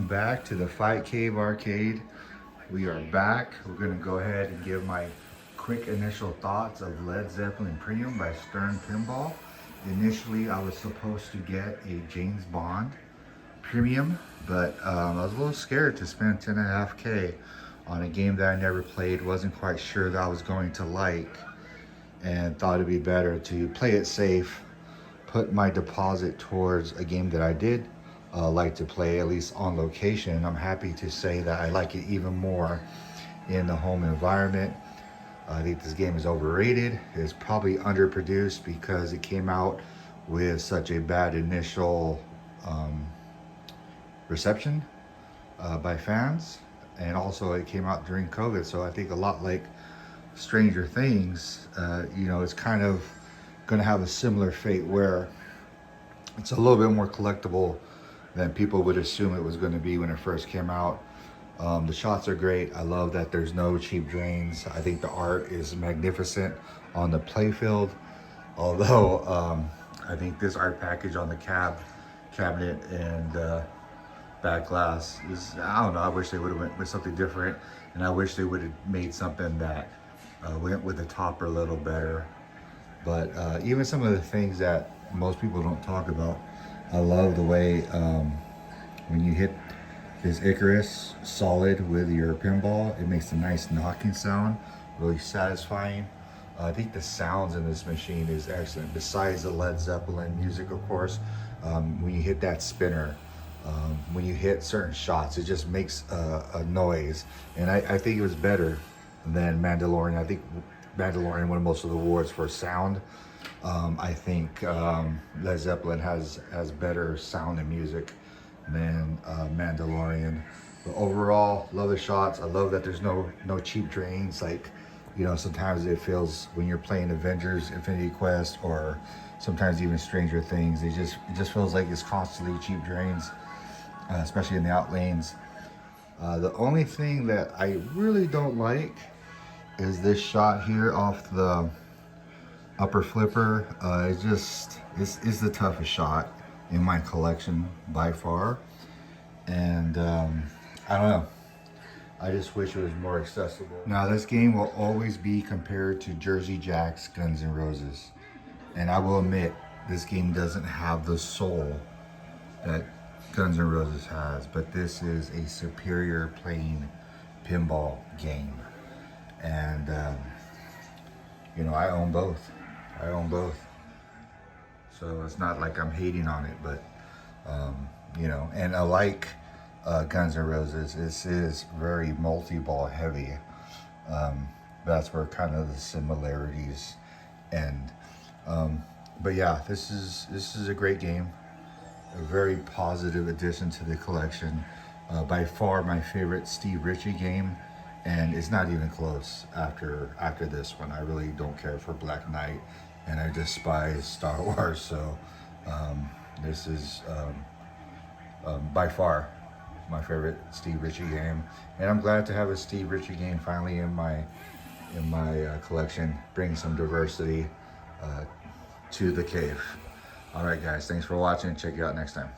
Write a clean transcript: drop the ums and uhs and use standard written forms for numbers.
Welcome back to the Fight Cave Arcade. We are back. We're going to go ahead and give my quick initial thoughts of Led Zeppelin Premium by Stern Pinball. Initially, I was supposed to get a James Bond Premium, but I was a little scared to spend 10.5K on a game that I never played, wasn't quite sure that I was going to like, and thought it'd be better to play it safe, put my deposit towards a game that I did like to play, at least on location. I'm happy to say that I like it even more in the home environment. I think this game is overrated. It's probably underproduced because it came out with such a bad initial reception by fans, and also it came out during COVID, so I think a lot like Stranger Things, it's kind of going to have a similar fate where it's a little bit more collectible than people would assume it was going to be when it first came out. The shots are great. I love that there's no cheap drains. I think the art is magnificent on the playfield, although I think this art package on the cabinet and back glass is, I don't know, I wish they would have went with something different, and I wish they would have made something that went with the topper a little better. But even some of the things that most people don't talk about, I love the way when you hit this Icarus solid with your pinball, it makes a nice knocking sound, really satisfying. I think the sounds in this machine is excellent, besides the Led Zeppelin music, of course. When you hit that spinner, when you hit certain shots, it just makes a noise, and I think it was better than Mandalorian. I think Mandalorian won most of the awards for sound. I think Led Zeppelin has better sound and music than Mandalorian. But overall, love the shots. I love that there's no cheap drains. Like, sometimes it feels when you're playing Avengers, Infinity Quest, or sometimes even Stranger Things, it just feels like it's constantly cheap drains, especially in the out lanes. The only thing that I really don't like is this shot here off the upper flipper. It's the toughest shot in my collection by far, and I don't know, I just wish it was more accessible. Now, this game will always be compared to Jersey Jack's Guns N' Roses, and I will admit this game doesn't have the soul that Guns N' Roses has, but this is a superior playing pinball game. And I own both. So it's not like I'm hating on it, but and I like Guns N' Roses. This is very multi-ball heavy. That's where kind of the similarities end. But yeah, this is a great game. A very positive addition to the collection. By far my favorite Steve Ritchie game, and it's not even close after this one. I really don't care for Black Knight, and I despise Star Wars, so this is by far my favorite Steve Ritchie game, and I'm glad to have a Steve Ritchie game finally in my collection, bring some diversity to the cave. All right, guys, thanks for watching. Check you out next time.